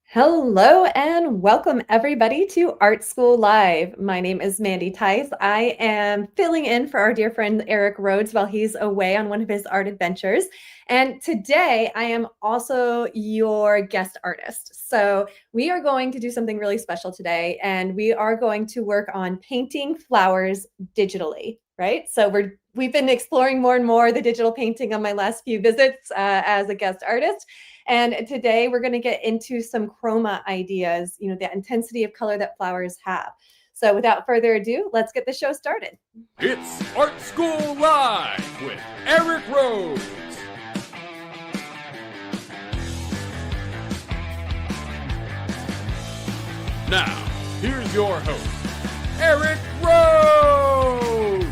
Hello and welcome everybody to Art School Live. My name is Mandy Theis. I am filling in for our dear friend Eric Rhoads while he's away on one of his art adventures. And today I am also your guest artist. So we are going to do something really special today, and we are going to work on painting flowers digitally, right? So we've been exploring more and more the digital painting on my last few visits as a guest artist. And today we're going to get into some chroma ideas, the intensity of color that flowers have. So without further ado, let's get the show started. It's Art School Live with Eric Rhoads. Now, here's your host, Eric Rhoads.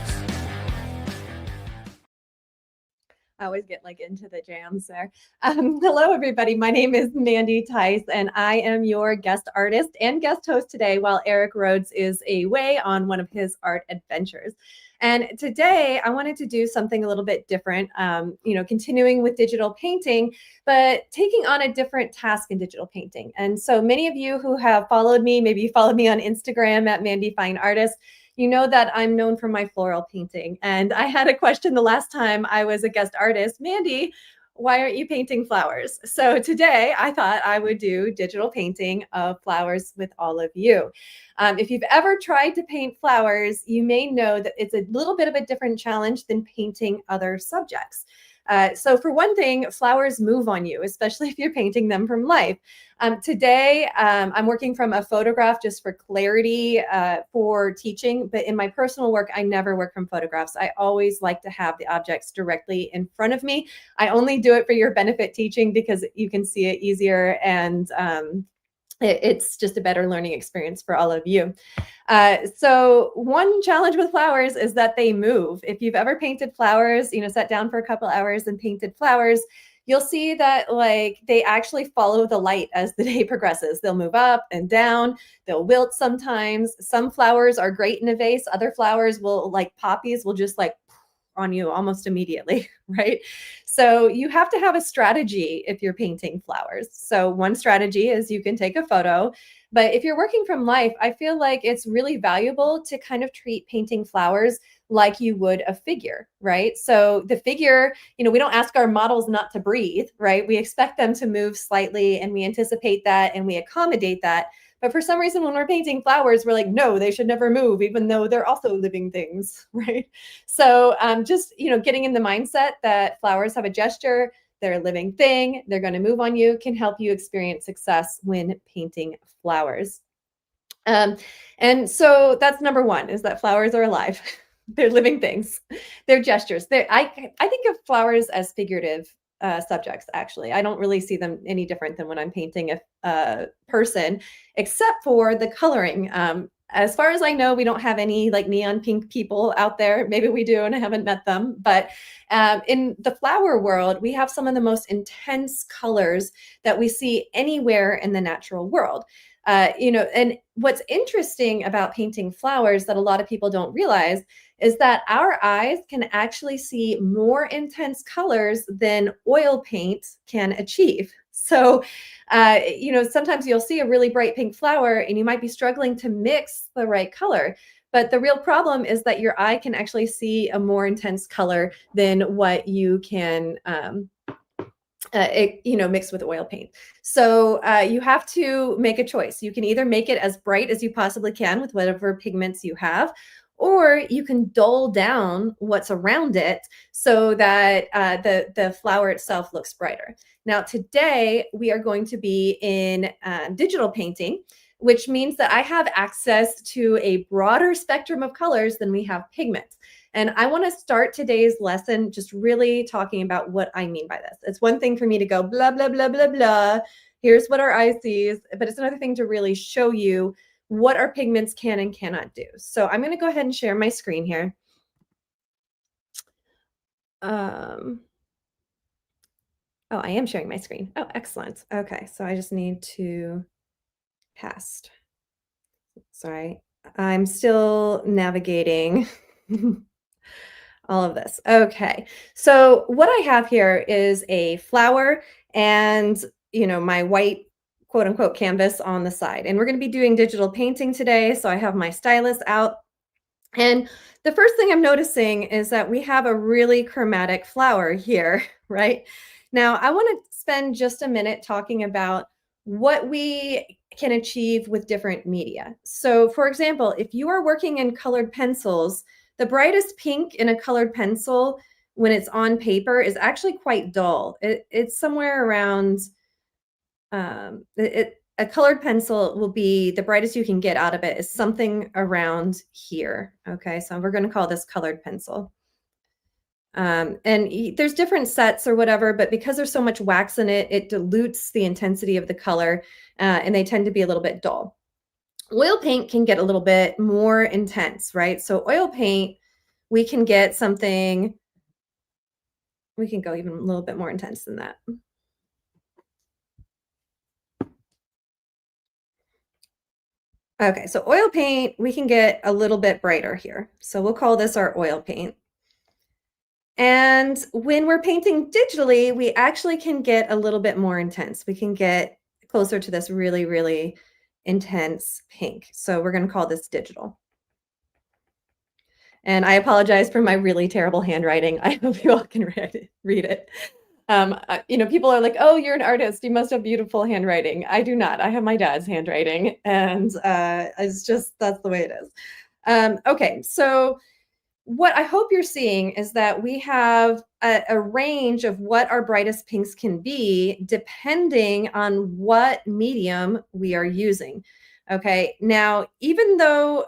I always get into the jams there. Hello, everybody. My name is Mandy Theis, and I am your guest artist and guest host today while Eric Rhoads is away on one of his art adventures. And today I wanted to do something a little bit different, continuing with digital painting, but taking on a different task in digital painting. And so many of you who have followed me, maybe you followed me on Instagram at Mandy Fine Artist, you know that I'm known for my floral painting. And I had a question the last time I was a guest artist, Mandy, why aren't you painting flowers? So today I thought I would do digital painting of flowers with all of you. If you've ever tried to paint flowers, you may know that it's a little bit of a different challenge than painting other subjects. So for one thing, flowers move on you, especially if you're painting them from life. Today, I'm working from a photograph just for clarity for teaching, but in my personal work, I never work from photographs. I always like to have the objects directly in front of me. I only do it for your benefit teaching because you can see it easier, and it's just a better learning experience for all of you. So one challenge with flowers is that they move. If you've ever painted flowers, sat down for a couple hours and painted flowers, you'll see that they actually follow the light as the day progresses. They'll move up and down, they'll wilt sometimes. Some flowers are great in a vase. Other flowers will, like poppies, will just on you almost immediately, right? So you have to have a strategy if you're painting flowers. So one strategy is you can take a photo, but if you're working from life, I feel like it's really valuable to kind of treat painting flowers like you would a figure, right? So the figure, we don't ask our models not to breathe, right? We expect them to move slightly, and we anticipate that and we accommodate that. But for some reason, when we're painting flowers, we're like, no, they should never move, even though they're also living things, right? So just, getting in the mindset that flowers have a gesture, they're a living thing, they're going to move on you, can help you experience success when painting flowers. And so that's number one, is that flowers are alive. They're living things. They're gestures. I think of flowers as figurative subjects, actually. I don't really see them any different than when I'm painting a person, except for the coloring. As far as I know, we don't have any neon pink people out there. Maybe we do, and I haven't met them. But in the flower world, we have some of the most intense colors that we see anywhere in the natural world. And what's interesting about painting flowers that a lot of people don't realize is that our eyes can actually see more intense colors than oil paint can achieve. So, sometimes you'll see a really bright pink flower and you might be struggling to mix the right color. But the real problem is that your eye can actually see a more intense color than what you can mixed with oil paint. So you have to make a choice. You can either make it as bright as you possibly can with whatever pigments you have, or you can dull down what's around it so that the flower itself looks brighter. Now, today we are going to be in digital painting, which means that I have access to a broader spectrum of colors than we have pigments. And I want to start today's lesson just really talking about what I mean by this. It's one thing for me to go blah, blah, blah, blah, blah. Here's what our eye sees. But it's another thing to really show you what our pigments can and cannot do. So I'm going to go ahead and share my screen here. Oh, I am sharing my screen. Oh, excellent. Okay, so I just need to paste. Sorry, I'm still navigating all of this. Okay, so what I have here is a flower and, my white quote unquote canvas on the side. And we're going to be doing digital painting today. So I have my stylus out. And the first thing I'm noticing is that we have a really chromatic flower here, right? Now, I want to spend just a minute talking about what we can achieve with different media. So for example, if you are working in colored pencils, the brightest pink in a colored pencil when it's on paper is actually quite dull. It's somewhere around, a colored pencil will be the brightest you can get out of it is something around here. Okay, so we're going to call this colored pencil. And there's different sets or whatever, but because there's so much wax in it, it dilutes the intensity of the color, and they tend to be a little bit dull. Oil paint can get a little bit more intense, right? So oil paint, we can get something, we can go even a little bit more intense than that. Okay, so oil paint, we can get a little bit brighter here. So we'll call this our oil paint. And when we're painting digitally, we actually can get a little bit more intense. We can get closer to this really, really intense pink. So we're going to call this digital. And I apologize for my really terrible handwriting. I hope you all can read it. You know, people are like, oh, you're an artist, you must have beautiful handwriting. I do not. I have my dad's handwriting, and it's just, that's the way it is. Okay, so what I hope you're seeing is that we have a range of what our brightest pinks can be depending on what medium we are using. Okay, now, even though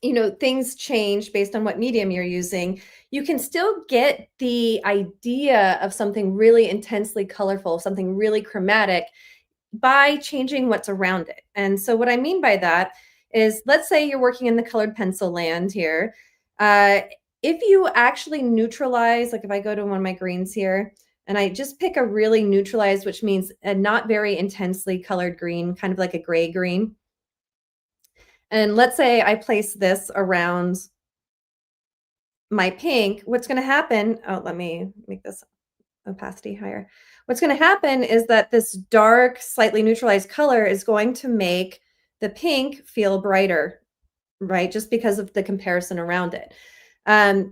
you know, things change based on what medium you're using, you can still get the idea of something really intensely colorful, something really chromatic, by changing what's around it. And so what I mean by that is, let's say you're working in the colored pencil land here. If you actually neutralize, like if I go to one of my greens here, and I just pick a really neutralized, which means a not very intensely colored green, kind of like a gray green. And let's say I place this around my pink, what's going to happen, oh, let me make this opacity higher. What's going to happen is that this dark, slightly neutralized color is going to make the pink feel brighter, right? Just because of the comparison around it.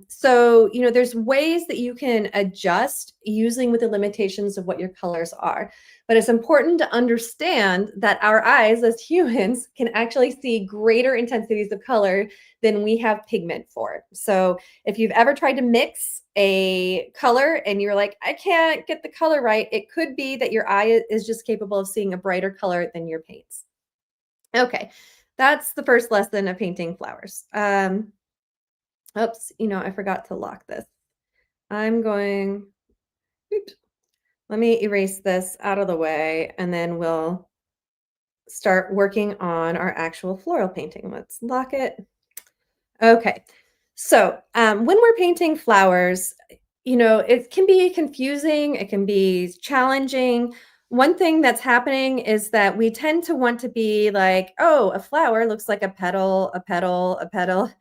So, you know, there's ways that you can adjust using with the limitations of what your colors are. But it's important to understand that our eyes as humans can actually see greater intensities of color than we have pigment for. So if you've ever tried to mix a color and you're like, I can't get the color right, it could be that your eye is just capable of seeing a brighter color than your paints. Okay, that's the first lesson of painting flowers. Oops, you know, I forgot to lock this. I'm going, oops, let me erase this out of the way, and then we'll start working on our actual floral painting. Let's lock it. Okay, so when we're painting flowers, you know, it can be confusing, it can be challenging. One thing that's happening is that we tend to want to be like, oh, a flower looks like a petal, a petal, a petal,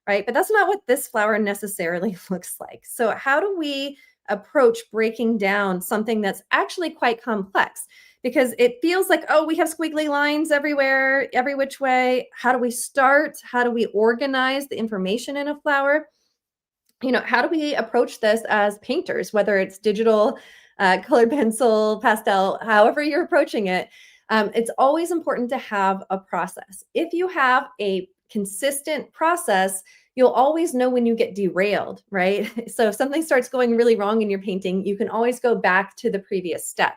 right? But that's not what this flower necessarily looks like. So how do we approach breaking down something that's actually quite complex? Because it feels like, oh, we have squiggly lines everywhere, every which way. How do we start? How do we organize the information in a flower? You know, how do we approach this as painters, whether it's digital, colored pencil, pastel, however you're approaching it? It's always important to have a process. If you have a consistent process, you'll always know when you get derailed, right? So if something starts going really wrong in your painting, you can always go back to the previous step.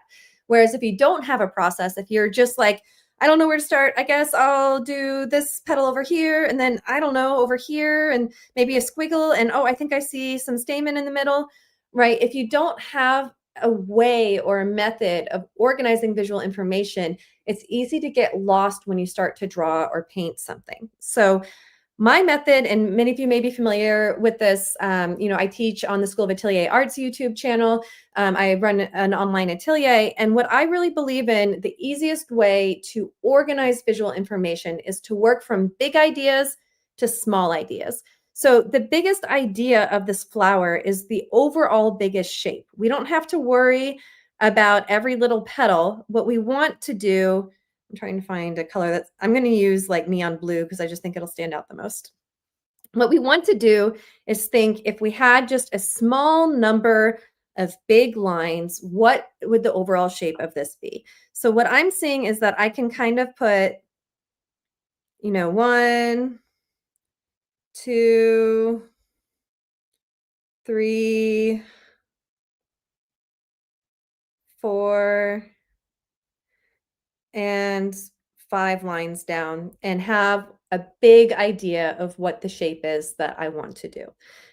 Whereas if you don't have a process, if you're just like, I don't know where to start, I guess I'll do this petal over here, and then I don't know, over here, and maybe a squiggle, and oh, I think I see some stamen in the middle, right? If you don't have a way or a method of organizing visual information, it's easy to get lost when you start to draw or paint something. So my method, and many of you may be familiar with this, you know, I teach on the 𝗙𝗵𝗶𝘁 Arts YouTube channel. I run an online atelier, and what I really believe in, the easiest way to organize visual information is to work from big ideas to small ideas. So the biggest idea of this flower is the overall biggest shape. We don't have to worry about every little petal, what we want to do, I'm trying to find a color that's, I'm going to use like neon blue because I just think it'll stand out the most. What we want to do is think, if we had just a small number of big lines, what would the overall shape of this be? So what I'm seeing is that I can kind of put, you know, 1, 2, 3, 4, and 5 lines down and have a big idea of what the shape is that I want to do.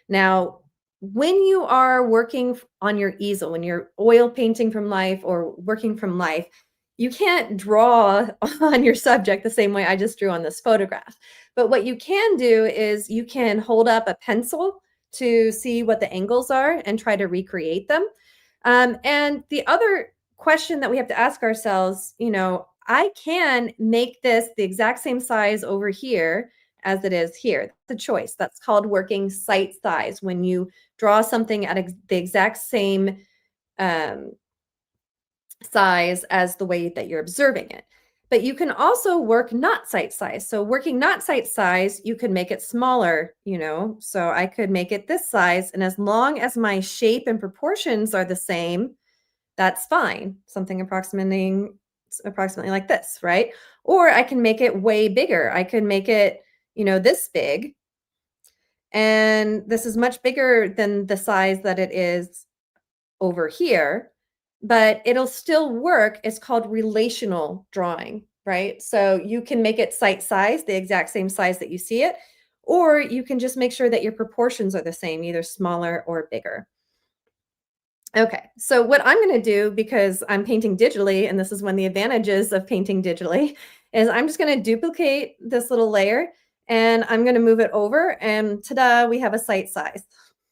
Now, when you are working on your easel, when you're oil painting from life or working from life, you can't draw on your subject the same way I just drew on this photograph. But what you can do is you can hold up a pencil to see what the angles are and try to recreate them. And the other question that we have to ask ourselves, you know, I can make this the exact same size over here as it is here. That's a choice. That's called working sight size, when you draw something at the exact same size as the way that you're observing it. But you can also work not sight size. So working not sight size, you could make it smaller, you know, so I could make it this size. And as long as my shape and proportions are the same, that's fine. Something approximately like this, right? Or I can make it way bigger. I could make it, you know, this big. And this is much bigger than the size that it is over here, but it'll still work. It's called relational drawing, right? So you can make it sight size, the exact same size that you see it, or you can just make sure that your proportions are the same, either smaller or bigger. Okay, so what I'm going to do, because I'm painting digitally, and this is one of the advantages of painting digitally, is I'm just going to duplicate this little layer and I'm going to move it over, and ta-da, we have a sight size.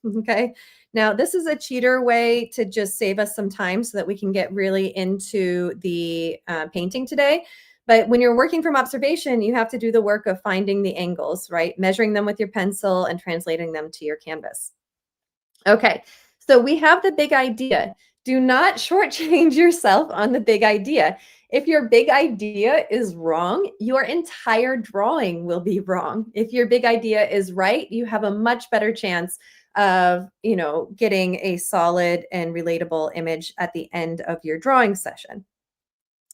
Okay, now this is a cheater way to just save us some time so that we can get really into the painting today. But when you're working from observation, you have to do the work of finding the angles, right? Measuring them with your pencil and translating them to your canvas. Okay, so we have the big idea. Do not shortchange yourself on the big idea. If your big idea is wrong, your entire drawing will be wrong. If your big idea is right, you have a much better chance of, you know, getting a solid and relatable image at the end of your drawing session.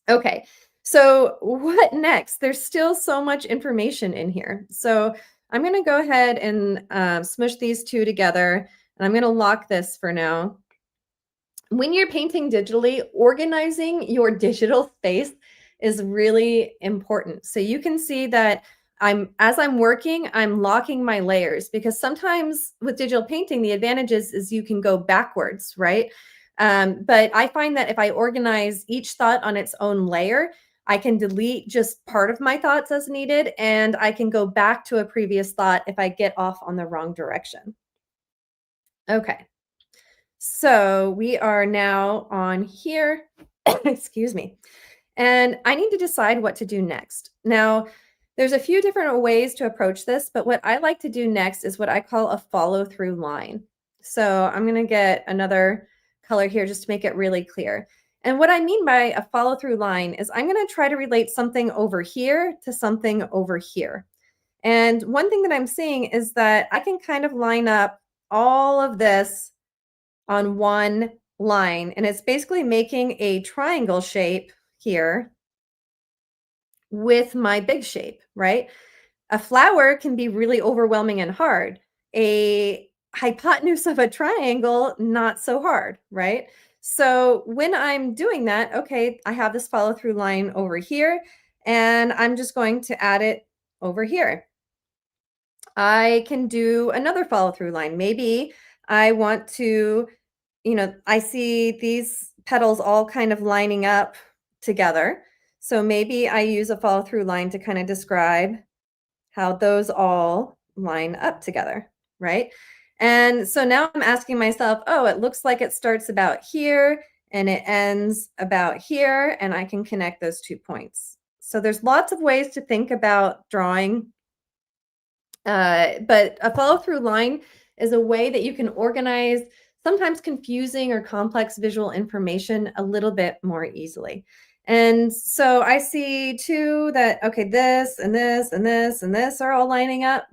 Okay, so what next? There's still so much information in here. So I'm going to go ahead and smush these two together. And I'm going to lock this for now. When you're painting digitally, organizing your digital space is really important. So you can see that as I'm working, I'm locking my layers, because sometimes with digital painting, the advantage is you can go backwards, right? But I find that if I organize each thought on its own layer, I can delete just part of my thoughts as needed, and I can go back to a previous thought if I get off on the wrong direction. Okay, so we are now on here, excuse me, and I need to decide what to do next. Now, there's a few different ways to approach this, but what I like to do next is what I call a follow-through line. So I'm going to get another color here just to make it really clear. And what I mean by a follow-through line is I'm going to try to relate something over here to something over here. And one thing that I'm seeing is that I can kind of line up all of this on one line, and it's basically making a triangle shape here with my big shape, right? A flower can be really overwhelming and hard. A hypotenuse of a triangle, not so hard, right? So when I'm doing that, okay, I have this follow through line over here, and I'm just going to add it over here. I can do another follow through line. Maybe I want to, you know, I see these petals all kind of lining up together. So maybe I use a follow through line to kind of describe how those all line up together, right? And so now I'm asking myself, oh, it looks like it starts about here and it ends about here, and I can connect those 2 points. So there's lots of ways to think about drawing, but a follow through line is a way that you can organize sometimes confusing or complex visual information a little bit more easily. And so I see too that, okay, this and this and this and this are all lining up.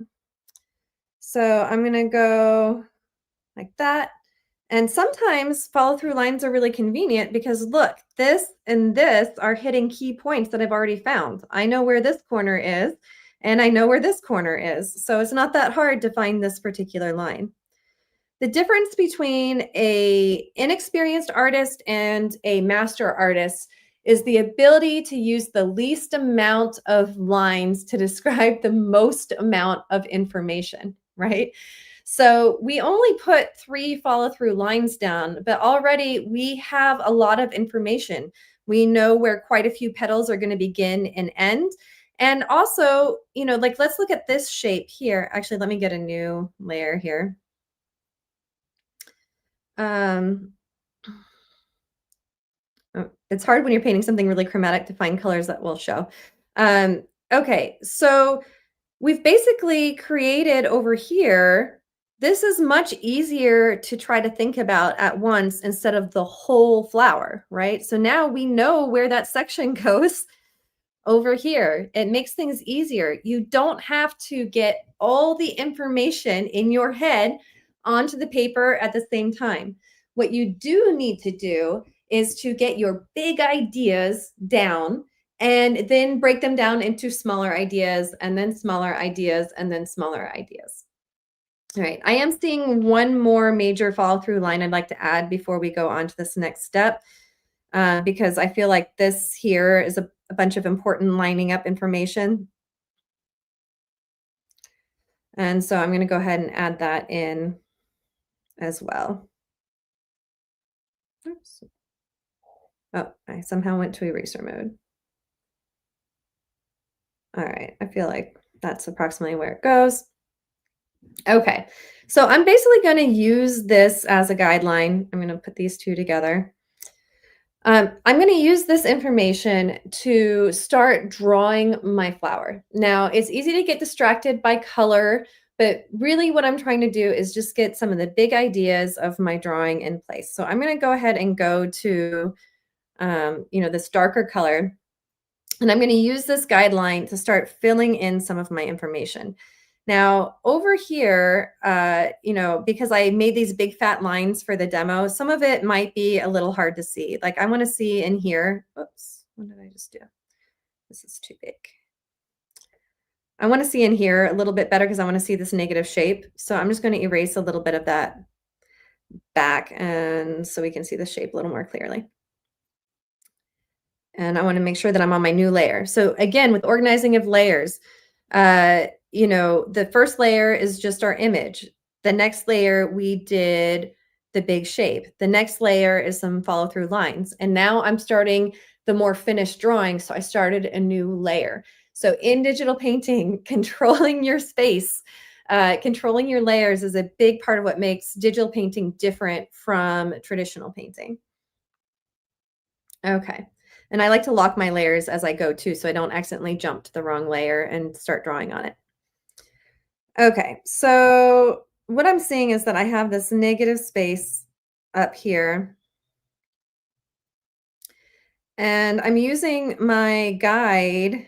So I'm going to go like that. And sometimes follow through lines are really convenient because look, this and this are hitting key points that I've already found. I know where this corner is and I know where this corner is. So it's not that hard to find this particular line. The difference between an inexperienced artist and a master artist is the ability to use the least amount of lines to describe the most amount of information, right? So we only put 3 follow-through lines down, but already we have a lot of information. We know where quite a few petals are going to begin and end. And also, you know, like let's look at this shape here. Actually, let me get a new layer here. It's hard when you're painting something really chromatic to find colors that will show. Okay, so we've basically created over here, this is much easier to try to think about at once instead of the whole flower, right? So now we know where that section goes over here. It makes things easier. You don't have to get all the information in your head onto the paper at the same time. What you do need to do is to get your big ideas down and then break them down into smaller ideas and then smaller ideas and then smaller ideas. All right, I am seeing one more major follow through line I'd like to add before we go on to this next step, because I feel like this here is a bunch of important lining up information. And so I'm going to go ahead and add that in as well. Oops. Oh, I somehow went to eraser mode. All right, I feel like that's approximately where it goes. Okay, so I'm basically going to use this as a guideline. I'm going to put these two together. I'm going to use this information to start drawing my flower. Now, it's easy to get distracted by color, but really what I'm trying to do is just get some of the big ideas of my drawing in place. So I'm going to go ahead and go to, you know, this darker color, and I'm going to use this guideline to start filling in some of my information. Now, over here, you know, because I made these big fat lines for the demo, some of it might be a little hard to see. Like I want to see in here. Oops, what did I just do? This is too big. I want to see in here a little bit better because I want to see this negative shape. So I'm just going to erase a little bit of that back, and so we can see the shape a little more clearly. And I want to make sure that I'm on my new layer. So again, with organizing of layers, you know, the first layer is just our image. The next layer, we did the big shape. The next layer is some follow through lines. And now I'm starting the more finished drawing. So I started a new layer. So in digital painting, controlling your space, controlling your layers is a big part of what makes digital painting different from traditional painting. Okay. And I like to lock my layers as I go too, so I don't accidentally jump to the wrong layer and start drawing on it. Okay, so what I'm seeing is that I have this negative space up here. And I'm using my guide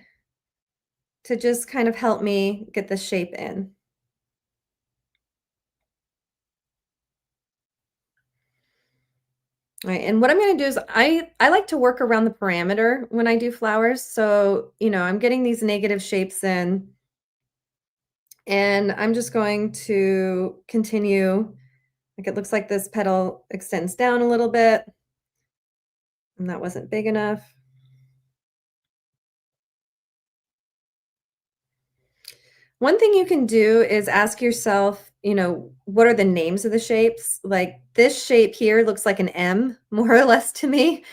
to just kind of help me get the shape in. All right, and what I'm going to do is I like to work around the parameter when I do flowers. So, you know, I'm getting these negative shapes in. And I'm just going to continue. Like it looks like this petal extends down a little bit. And that wasn't big enough. One thing you can do is ask yourself, you know, what are the names of the shapes? Like this shape here looks like an M, more or less to me.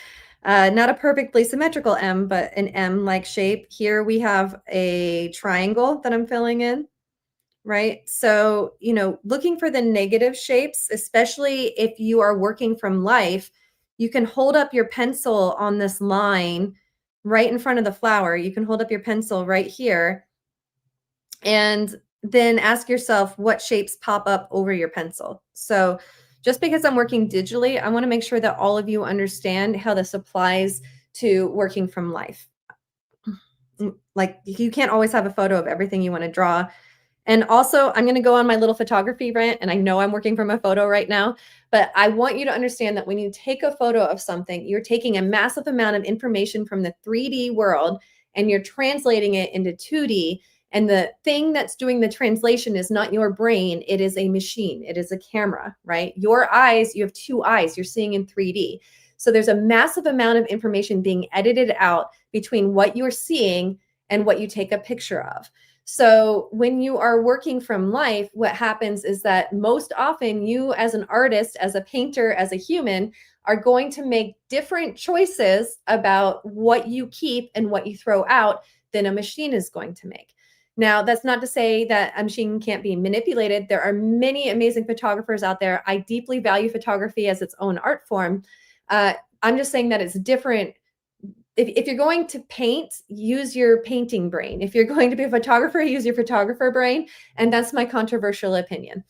Not a perfectly symmetrical M, but an M-like shape. Here we have a triangle that I'm filling in. Right? So, you know, looking for the negative shapes, especially if you are working from life, you can hold up your pencil on this line right in front of the flower. You can hold up your pencil right here and then ask yourself what shapes pop up over your pencil. So, Just because I'm working digitally, I want to make sure that all of you understand how this applies to working from life. Like, you can't always have a photo of everything you want to draw. And also, I'm going to go on my little photography rant, and I know I'm working from a photo right now, but I want you to understand that when you take a photo of something, you're taking a massive amount of information from the 3D world and you're translating it into 2D. And the thing that's doing the translation is not your brain, it is a machine, it is a camera, right? Your eyes, you have two eyes, you're seeing in 3D. So there's a massive amount of information being edited out between what you're seeing and what you take a picture of. So when you are working from life, what happens is that most often you, as an artist, as a painter, as a human, are going to make different choices about what you keep and what you throw out than a machine is going to make. Now, that's not to say that a machine can't be manipulated. There are many amazing photographers out there. I deeply value photography as its own art form. I'm just saying that it's different. If you're going to paint, use your painting brain. If you're going to be a photographer, use your photographer brain. And that's my controversial opinion.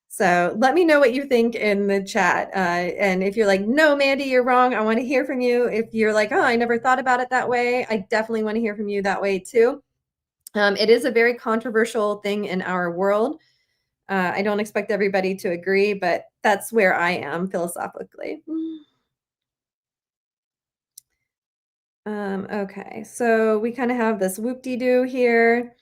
So let me know what you think in the chat. And if you're like, no, Mandy, you're wrong, I want to hear from you. If you're like, oh, I never thought about it that way, I definitely want to hear from you that way too. It is a very controversial thing in our world. I don't expect everybody to agree, but that's where I am philosophically. Okay, so we kind of have this whoop-de-doo here.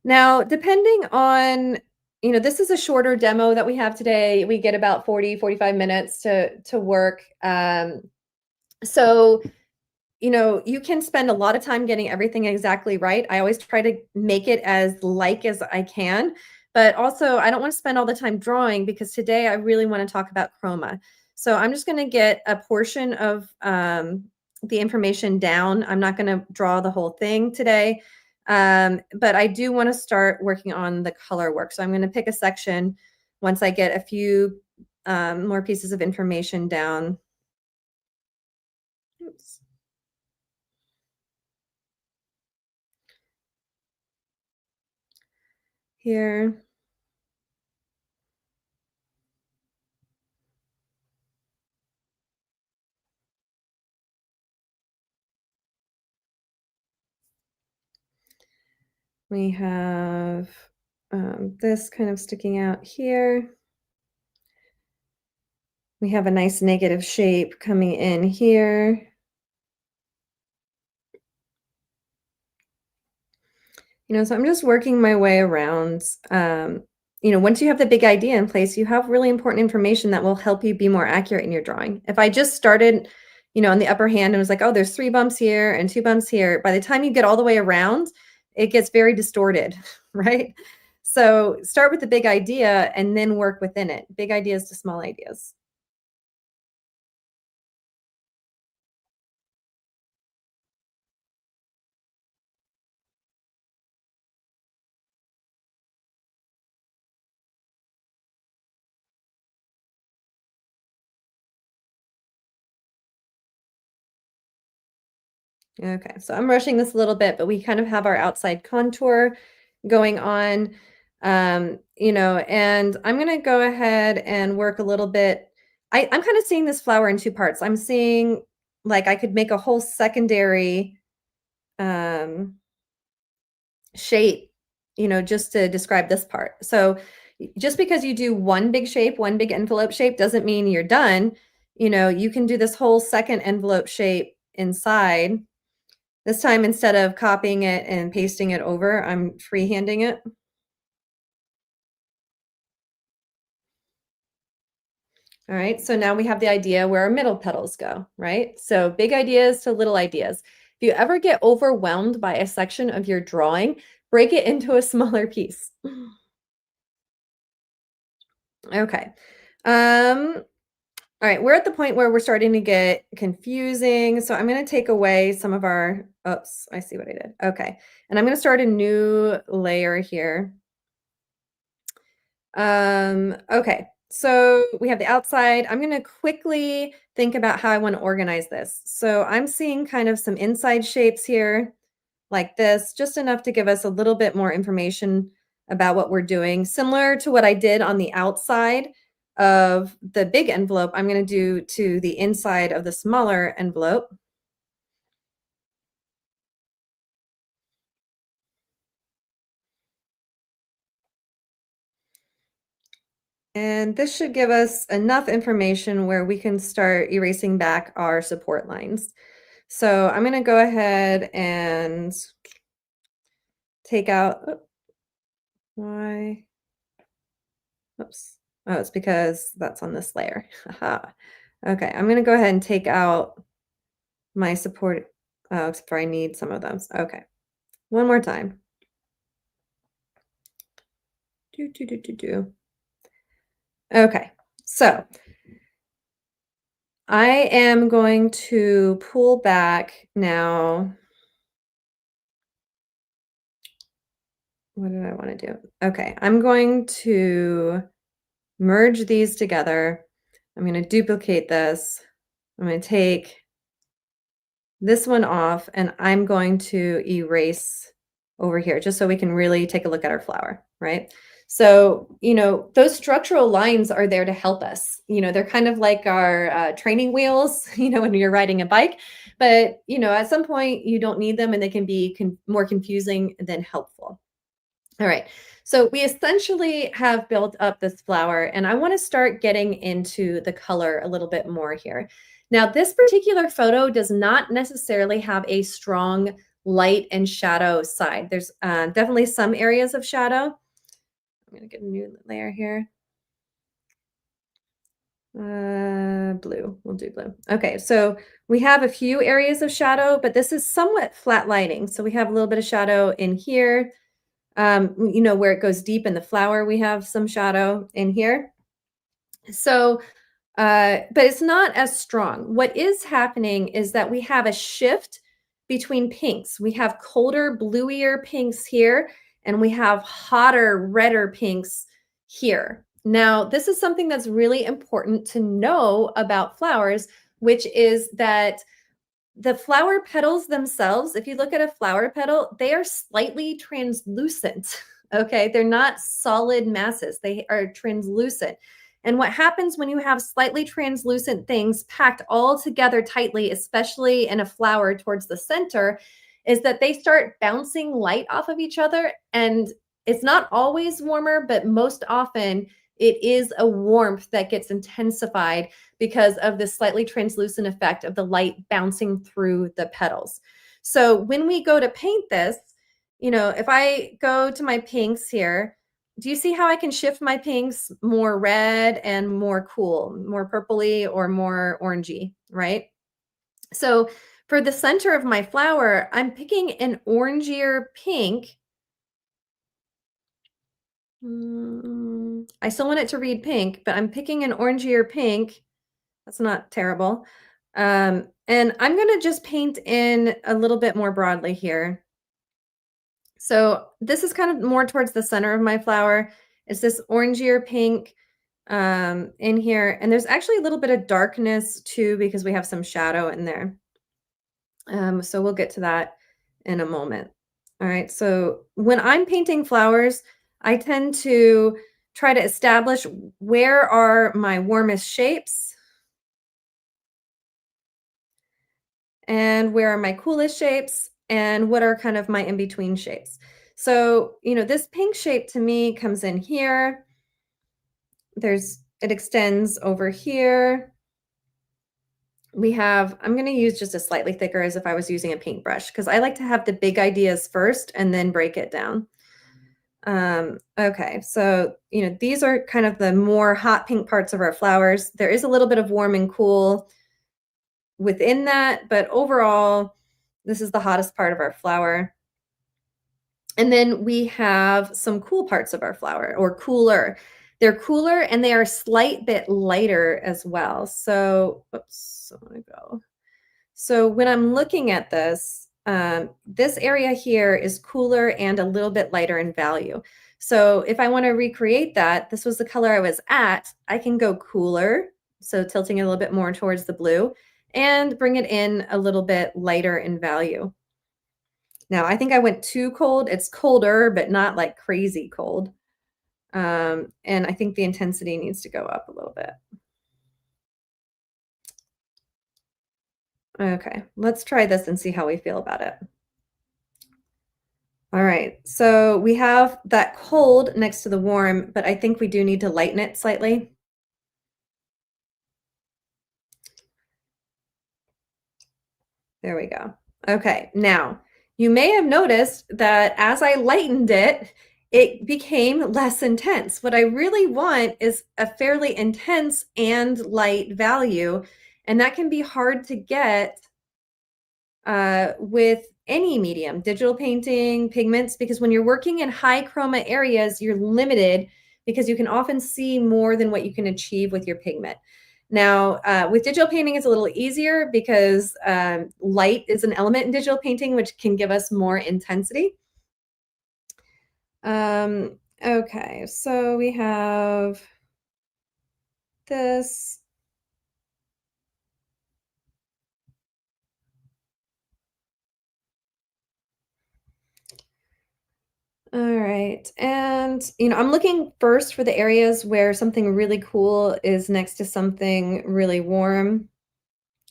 Now, depending on, this is a shorter demo that we have today. We get about 40, 45 minutes to work. So, you can spend a lot of time getting everything exactly right. I always try to make it as as I can, but also I don't want to spend all the time drawing because today I really want to talk about chroma. So I'm just going to get a portion of the information down. I'm not going to draw the whole thing today, but I do want to start working on the color work. So I'm going to pick a section once I get a few more pieces of information down. Oops. Here. We have this kind of sticking out here. We have a nice negative shape coming in here. So I'm just working my way around. Once you have the big idea in place, you have really important information that will help you be more accurate in your drawing. If I just started, on the upper hand and was like, oh, there's 3 bumps here and 2 bumps here, by the time you get all the way around, it gets very distorted, right? So start with the big idea and then work within it. Big ideas to small ideas. Okay, so I'm rushing this a little bit, but we kind of have our outside contour going on, and I'm going to go ahead and work a little bit. I'm kind of seeing this flower in 2 parts. I'm seeing like I could make a whole secondary shape, just to describe this part. So just because you do one big shape, one big envelope shape doesn't mean you're done. You can do this whole second envelope shape inside. This time, instead of copying it and pasting it over, I'm freehanding it. All right, so now we have the idea where our middle petals go, right? So big ideas to little ideas. If you ever get overwhelmed by a section of your drawing, break it into a smaller piece. Okay. All right, we're at the point where we're starting to get confusing. So I'm going to take away some of our, oops, I see what I did. Okay. And I'm going to start a new layer here. Okay. So we have the outside. I'm going to quickly think about how I want to organize this. So I'm seeing kind of some inside shapes here like this, just enough to give us a little bit more information about what we're doing. Similar to what I did on the outside of the big envelope, I'm going to do to the inside of the smaller envelope. And this should give us enough information where we can start erasing back our support lines. So I'm going to go ahead and take out, why? Oops. Oh, it's because that's on this layer. Aha. Okay, I'm going to go ahead and take out my support. Oh, except for I need some of those. Okay, one more time. Okay, so I am going to pull back now. What did I want to do? Okay, I'm going to merge these together. I'm going to duplicate this. I'm going to take this one off and I'm going to erase over here just so we can really take a look at our flower, right? So, you know, those structural lines are there to help us. You know, they're kind of like our training wheels, you know, when you're riding a bike. But, you know, at some point you don't need them and they can be more confusing than helpful. All right, so we essentially have built up this flower and I want to start getting into the color a little bit more here. Now, this particular photo does not necessarily have a strong light and shadow side. There's definitely some areas of shadow. I'm going to get a new layer here. Blue, we'll do blue. Okay, so we have a few areas of shadow, but this is somewhat flat lighting. So we have a little bit of shadow in here. You know, where it goes deep in the flower, we have some shadow in here. So, but it's not as strong. What is happening is that we have a shift between pinks. We have colder, bluier pinks here, and we have hotter, redder pinks here. Now, this is something that's really important to know about flowers, which is that the flower petals themselves, if you look at a flower petal, they are slightly translucent. Okay, they're not solid masses, they are translucent. And what happens when you have slightly translucent things packed all together tightly, especially in a flower towards the center, is that they start bouncing light off of each other. And it's not always warmer, but most often it is a warmth that gets intensified because of the slightly translucent effect of the light bouncing through the petals. So when we go to paint this, you know, if I go to my pinks here, do you see how I can shift my pinks more red and more cool, more purpley or more orangey, right? So for the center of my flower, I'm picking an orangier pink. I still want it to read pink, but I'm picking an orangier pink. That's not terrible. And I'm going to just paint in a little bit more broadly here. So this is kind of more towards the center of my flower. It's this orangier pink in here. And there's actually a little bit of darkness too, because we have some shadow in there. So we'll get to that in a moment. All right, so when I'm painting flowers, I tend to try to establish where are my warmest shapes and where are my coolest shapes and what are kind of my in-between shapes. So, you know, this pink shape to me comes in here. It extends over here. We have, I'm going to use just a slightly thicker as if I was using a paintbrush because I like to have the big ideas first and then break it down. Okay, so, you know, these are kind of the more hot pink parts of our flowers. There is a little bit of warm and cool within that, but overall, this is the hottest part of our flower. And then we have some cool parts of our flower, or cooler. They're cooler and they are a slight bit lighter as well. So, oops, I want to go. So when I'm looking at this, this area here is cooler and a little bit lighter in value. So if I want to recreate that, this was the color I was at, I can go cooler, so tilting it a little bit more towards the blue, and bring it in a little bit lighter in value. Now, I think I went too cold. It's colder, but not like crazy cold. And I think the intensity needs to go up a little bit. Okay, let's try this and see how we feel about it. All right, so we have that cold next to the warm, but I think we do need to lighten it slightly. There we go. Okay, now you may have noticed that as I lightened it, it became less intense. What I really want is a fairly intense and light value, and that can be hard to get with any medium, digital painting, pigments, because when you're working in high chroma areas, you're limited because you can often see more than what you can achieve with your pigment. Now, with digital painting, it's a little easier because light is an element in digital painting, which can give us more intensity. Okay, so we have this. All right. And, I'm looking first for the areas where something really cool is next to something really warm.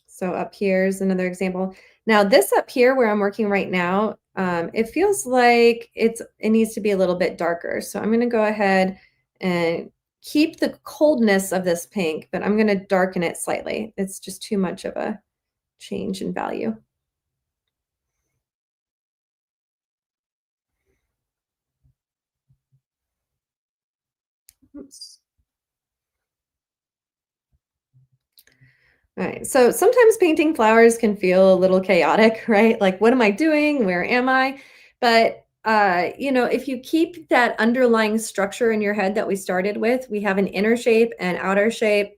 So up here is another example. Now, this up here where I'm working right now, it feels like it needs to be a little bit darker. So I'm going to go ahead and keep the coldness of this pink, but I'm going to darken it slightly. It's just too much of a change in value. Oops. All right, so sometimes painting flowers can feel a little chaotic, right? Like, what am I doing? Where am I? But, if you keep that underlying structure in your head that we started with, we have an inner shape and outer shape,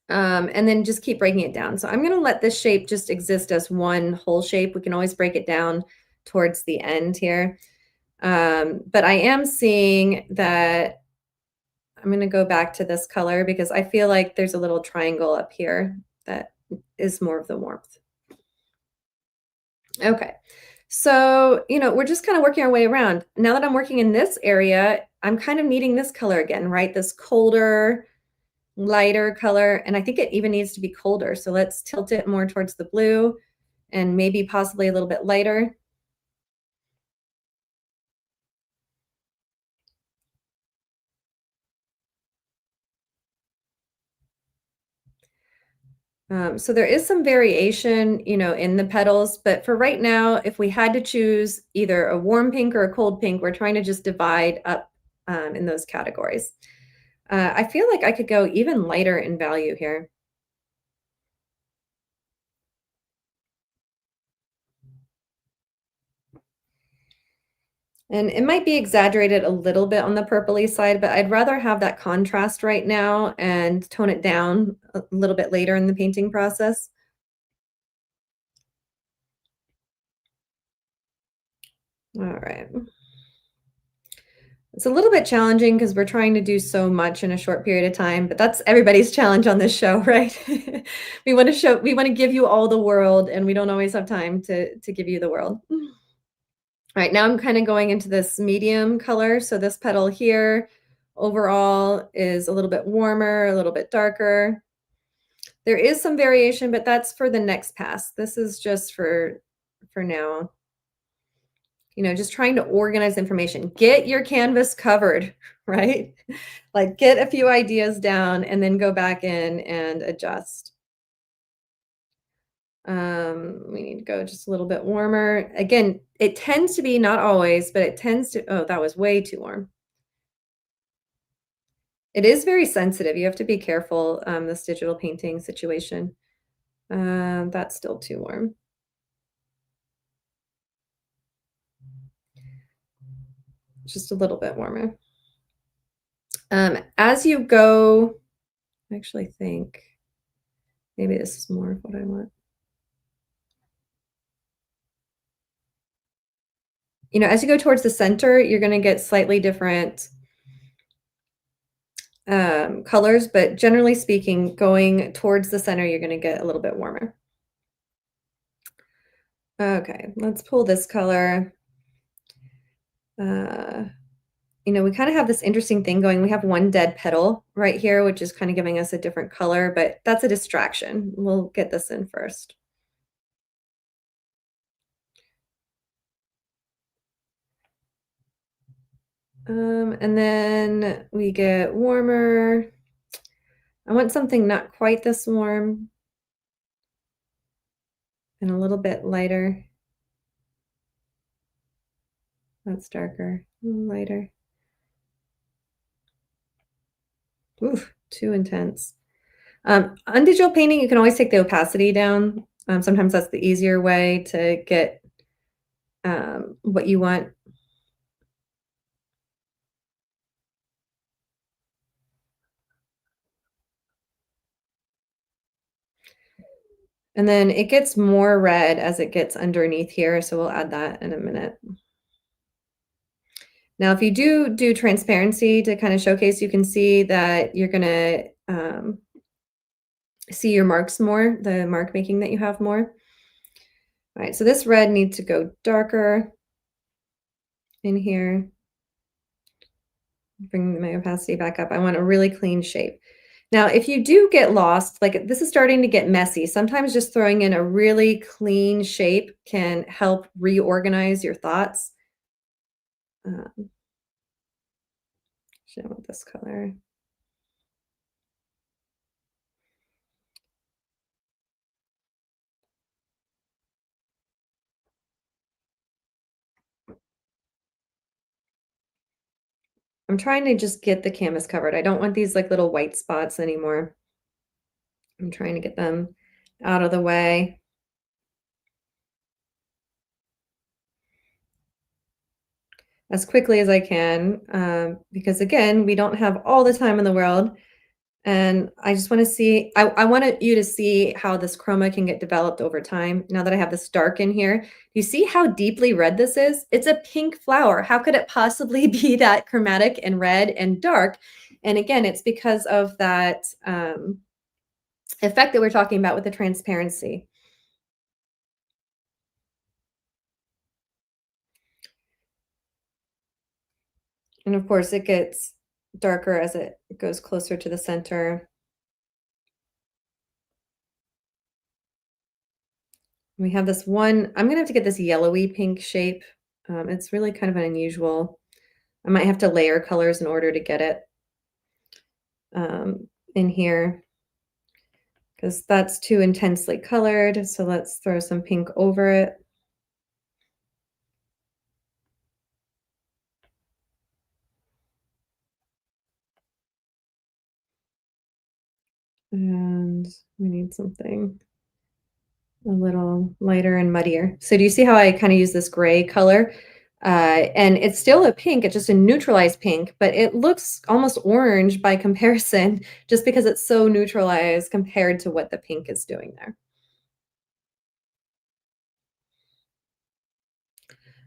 and then just keep breaking it down. So I'm going to let this shape just exist as one whole shape. We can always break it down towards the end here. But I am seeing that I'm going to go back to this color because I feel like there's a little triangle up here that is more of the warmth. Okay. So, we're just kind of working our way around. Now that I'm working in this area, I'm kind of needing this color again, right? This colder, lighter color. And I think it even needs to be colder. So let's tilt it more towards the blue and maybe possibly a little bit lighter. So there is some variation, in the petals, but for right now, if we had to choose either a warm pink or a cold pink, we're trying to just divide up in those categories. I feel like I could go even lighter in value here. And it might be exaggerated a little bit on the purpley side, but I'd rather have that contrast right now and tone it down a little bit later in the painting process. All right. It's a little bit challenging because we're trying to do so much in a short period of time, but that's everybody's challenge on this show, right? We want to give you all the world, and we don't always have time to give you the world. All right, now I'm kind of going into this medium color. So this petal here overall is a little bit warmer, a little bit darker. There is some variation, but that's for the next pass. This is just for now. Just trying to organize information. Get your canvas covered, right? Like get a few ideas down and then go back in and adjust. We need to go just a little bit warmer. Again, it tends to be, not always, but it tends to, oh, that was way too warm. It is very sensitive. You have to be careful, this digital painting situation. That's still too warm. Just a little bit warmer. As you go, I actually think maybe this is more of what I want. As you go towards the center, you're going to get slightly different colors, but generally speaking, going towards the center, you're going to get a little bit warmer. Okay, let's pull this color. We kind of have this interesting thing going. We have one dead petal right here, which is kind of giving us a different color, but that's a distraction. We'll get this in first. And then we get warmer. I want something not quite this warm and a little bit lighter. That's darker, lighter. Oof, too intense. On digital painting, you can always take the opacity down. Sometimes that's the easier way to get what you want. And then it gets more red as it gets underneath here, so we'll add that in a minute. Now, if you do transparency to kind of showcase, you can see that you're gonna see your marks more, the mark making that you have more. All right, so this red needs to go darker in here. Bring my opacity back up. I want a really clean shape. Now, if you do get lost, like this is starting to get messy, sometimes just throwing in a really clean shape can help reorganize your thoughts. Should I want this color? I'm trying to just get the canvas covered. I don't want these like little white spots anymore. I'm trying to get them out of the way. As quickly as I can, because again, we don't have all the time in the world. And I just want to see, I wanted you to see how this chroma can get developed over time. Now that I have this dark in here, do you see how deeply red this is? It's a pink flower. How could it possibly be that chromatic and red and dark? And again, it's because of that effect that we're talking about with the transparency. And of course, it gets darker as it goes closer to the center. We have this one, I'm gonna have to get this yellowy pink shape. It's really kind of an unusual. I might have to layer colors in order to get it in here because that's too intensely colored. So let's throw some pink over it. And we need something a little lighter and muddier. So do you see how I kind of use this gray color? And it's still a pink, it's just a neutralized pink, but it looks almost orange by comparison, just because it's so neutralized compared to what the pink is doing there.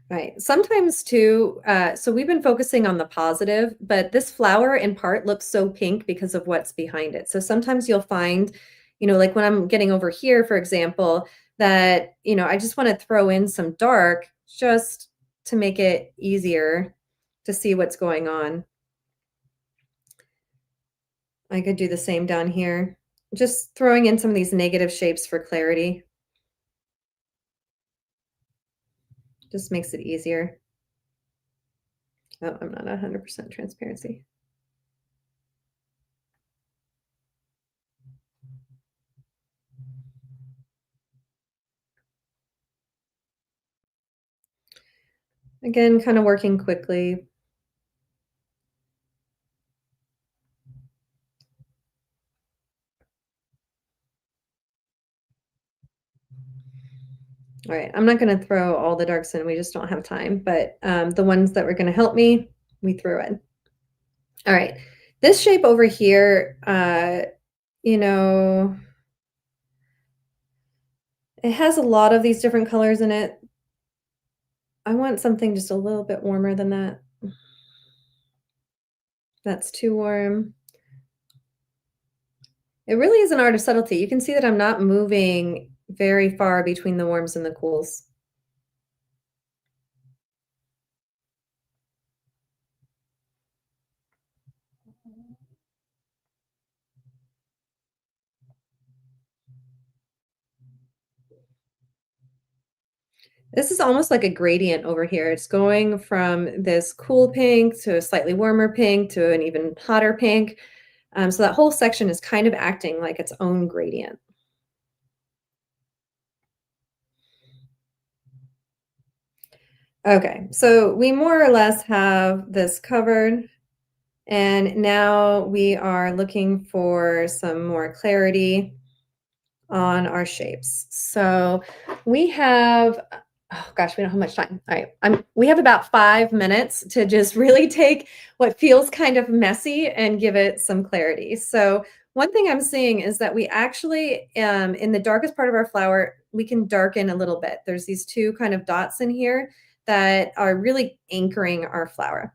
Right. Sometimes too, so we've been focusing on the positive, but this flower in part looks so pink because of what's behind it. So sometimes you'll find, like when I'm getting over here, for example, that, I just want to throw in some dark just to make it easier to see what's going on. I could do the same down here, just throwing in some of these negative shapes for clarity. Just makes it easier. Oh, I'm not 100% transparency. Again, kind of working quickly. All right, I'm not going to throw all the darks in. We just don't have time, but the ones that were going to help me, we threw in. All right, this shape over here, it has a lot of these different colors in it. I want something just a little bit warmer than that. That's too warm. It really is an art of subtlety. You can see that I'm not moving very far between the warms and the cools. This is almost like a gradient over here. It's going from this cool pink to a slightly warmer pink to an even hotter pink. So that whole section is kind of acting like its own gradient. Okay, so we more or less have this covered, and now we are looking for some more clarity on our shapes. So we have, oh gosh, we don't have much time. All right, we have about 5 minutes to just really take what feels kind of messy and give it some clarity. So one thing I'm seeing is that we actually, in the darkest part of our flower, we can darken a little bit. There's these two kind of dots in here that are really anchoring our flower.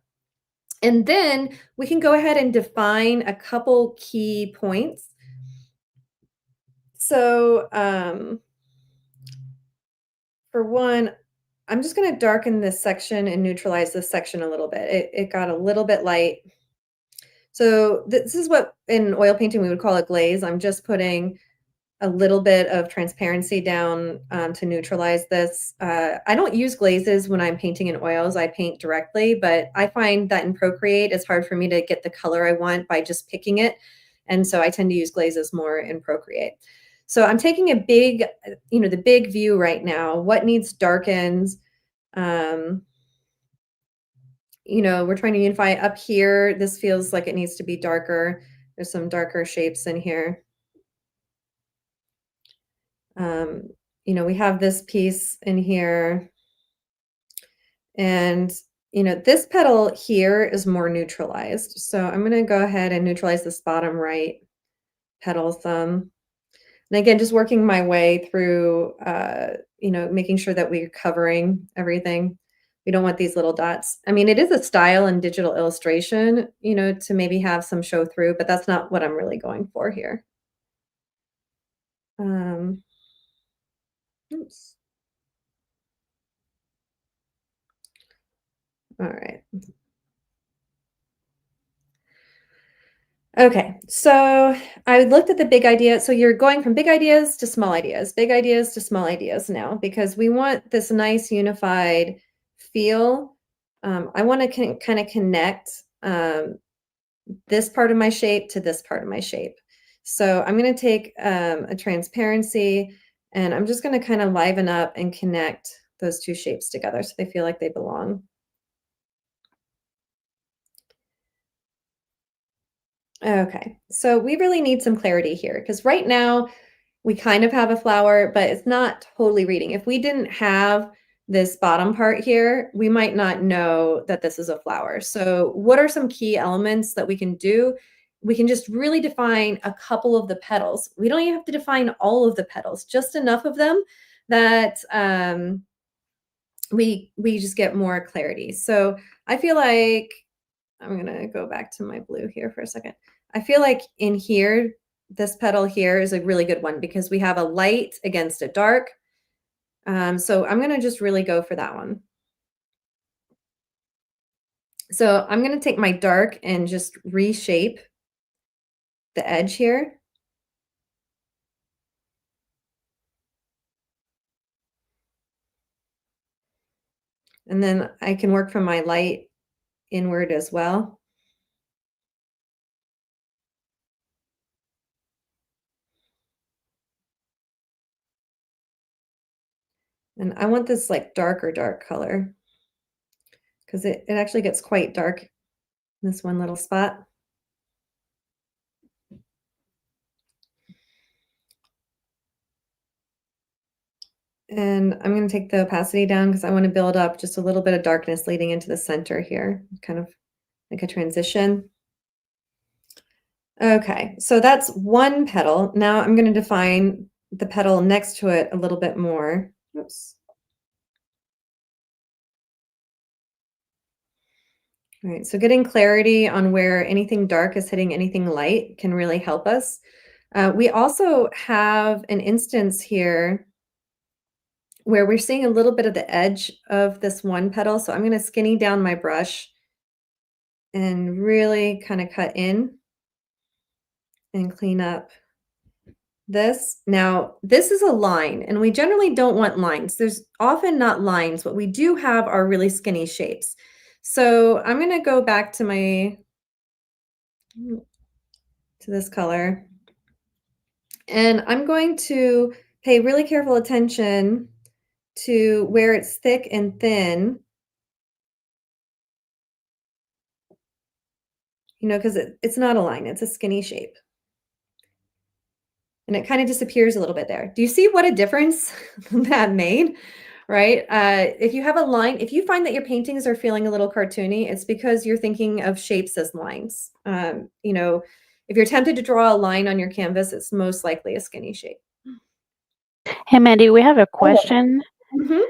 And then we can go ahead and define a couple key points. So for one, I'm just going to darken this section and neutralize this section a little bit. It got a little bit light. So this is what in oil painting we would call a glaze. I'm just putting a little bit of transparency down to neutralize this. I don't use glazes when I'm painting in oils. I paint directly, but I find that in Procreate, it's hard for me to get the color I want by just picking it. And so I tend to use glazes more in Procreate. So I'm taking a big, the big view right now. What needs darkened? We're trying to unify up here. This feels like it needs to be darker. There's some darker shapes in here. We have this piece in here, and this petal here is more neutralized. So I'm going to go ahead and neutralize this bottom right petal thumb. And again, just working my way through, making sure that we're covering everything. We don't want these little dots. I mean, it is a style in digital illustration, to maybe have some show through, but that's not what I'm really going for here. Oops. All right. Okay, so I looked at the big idea. So you're going from big ideas to small ideas, big ideas to small ideas now, because we want this nice unified feel. I want to kind of connect this part of my shape to this part of my shape. So I'm going to take a transparency, and I'm just going to kind of liven up and connect those two shapes together so they feel like they belong. Okay, so we really need some clarity here, because right now we kind of have a flower, but it's not totally reading. If we didn't have this bottom part here, we might not know that this is a flower. So what are some key elements that we can do? We can just really define a couple of the petals. We don't even have to define all of the petals, just enough of them that we just get more clarity. So I feel like I'm going to go back to my blue here for a second. I feel like in here, this petal here is a really good one because we have a light against a dark. So I'm going to just really go for that one. So I'm going to take my dark and just reshape the edge here. And then I can work from my light inward as well. And I want this like dark color because it actually gets quite dark in this one little spot. And I'm going to take the opacity down because I want to build up just a little bit of darkness leading into the center here, kind of like a transition. Okay, so that's one petal. Now I'm going to define the petal next to it a little bit more. Oops. All right, so getting clarity on where anything dark is hitting anything light can really help us. We also have an instance here where we're seeing a little bit of the edge of this one petal. So I'm going to skinny down my brush and really kind of cut in and clean up this. Now, this is a line, and we generally don't want lines. There's often not lines. What we do have are really skinny shapes. So I'm going to go back to this color, and I'm going to pay really careful attention to where it's thick and thin, because it's not a line, it's a skinny shape. And it kind of disappears a little bit there. Do you see what a difference that made? Right? If you have a line, if you find that your paintings are feeling a little cartoony, it's because you're thinking of shapes as lines. If you're tempted to draw a line on your canvas, it's most likely a skinny shape. Hey, Mandy, we have a question. Mm-hmm.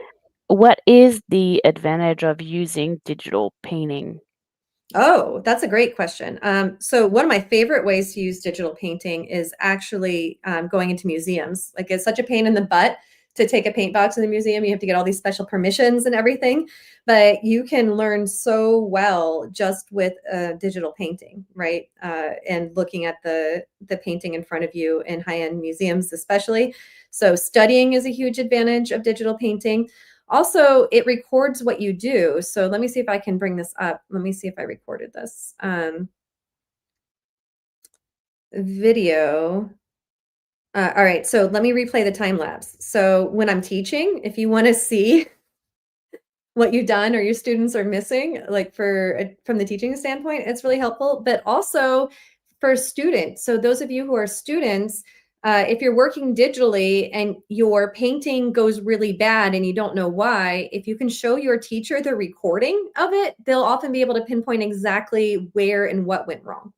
What is the advantage of using digital painting? Oh, that's a great question. So one of my favorite ways to use digital painting is actually going into museums. Like, it's such a pain in the butt to take a paint box in the museum. You have to get all these special permissions and everything, but you can learn so well just with digital painting, right? And looking at the painting in front of you in high-end museums, especially. So studying is a huge advantage of digital painting. Also, it records what you do. So let me see if I can bring this up. Let me see if I recorded this. Video. All right, so let me replay the time lapse. So when I'm teaching, if you want to see what you've done or your students are missing, like from the teaching standpoint, it's really helpful. But also for students. So those of you who are students, if you're working digitally and your painting goes really bad and you don't know why, if you can show your teacher the recording of it, they'll often be able to pinpoint exactly where and what went wrong.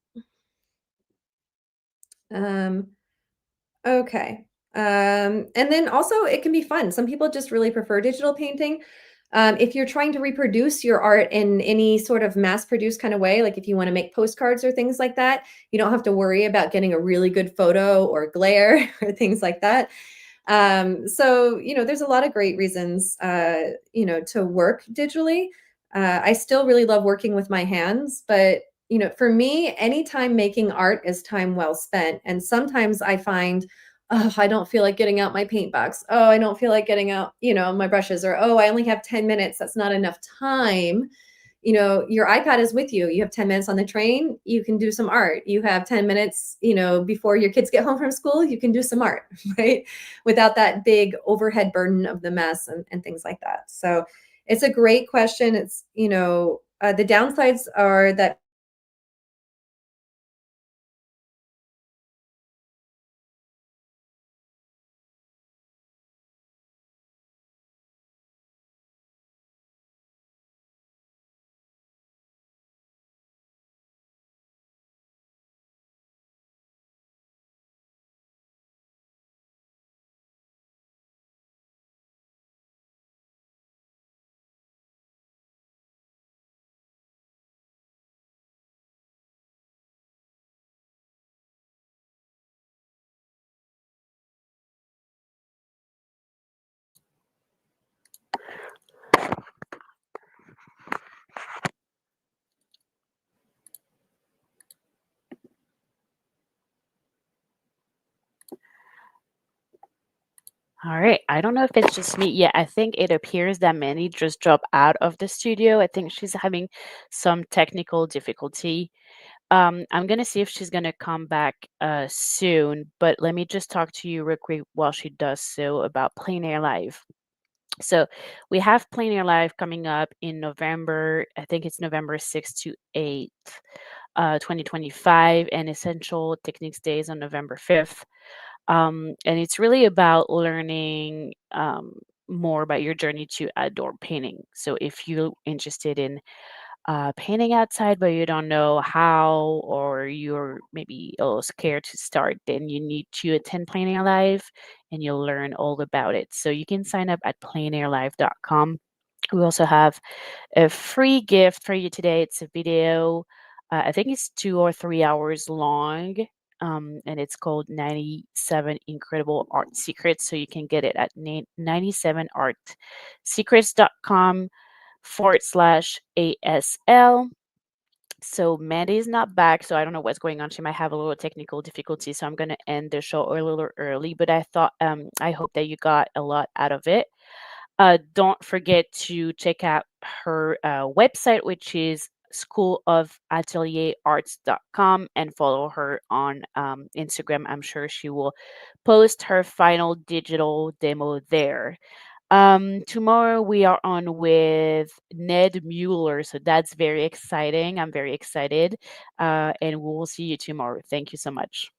Okay. And then also it can be fun. Some people just really prefer digital painting. If you're trying to reproduce your art in any sort of mass-produced kind of way, like if you want to make postcards or things like that, you don't have to worry about getting a really good photo or glare or things like that. So, there's a lot of great reasons, to work digitally. I still really love working with my hands, but, for me, anytime making art is time well spent. And sometimes I find, oh, I don't feel like getting out my paint box. Oh, I don't feel like getting out, my brushes, or, oh, I only have 10 minutes. That's not enough time. Your iPad is with you. You have 10 minutes on the train, you can do some art. You have 10 minutes, before your kids get home from school, you can do some art, right? Without that big overhead burden of the mess and things like that. So it's a great question. It's, the downsides are that All right. I don't know if it's just me. Yeah, I think it appears that Mandy just dropped out of the studio. I think she's having some technical difficulty. I'm going to see if she's going to come back soon, but let me just talk to you real quick while she does so about Plein Air Live. So we have Plein Air Live coming up in November. I think it's November 6th to 8th, 2025, and Essential Techniques Days on November 5th. And it's really about learning more about your journey to outdoor painting. So if you're interested in painting outside, but you don't know how, or you're maybe a little scared to start, then you need to attend Plein Air Live and you'll learn all about it. So you can sign up at pleinairlive.com. We also have a free gift for you today. It's a video. I think it's 2 or 3 hours long. And it's called 97 Incredible Art Secrets. So you can get it at 97artsecrets.com/ASL. So Mandy is not back, so I don't know what's going on. She might have a little technical difficulty, so I'm gonna end the show a little early. But I hope that you got a lot out of it. Don't forget to check out her website, which is schoolofatelierarts.com, and follow her on Instagram. I'm sure she will post her final digital demo there. Tomorrow we are on with Ned Mueller, so that's very exciting. I'm very excited, and we'll see you tomorrow. Thank you so much.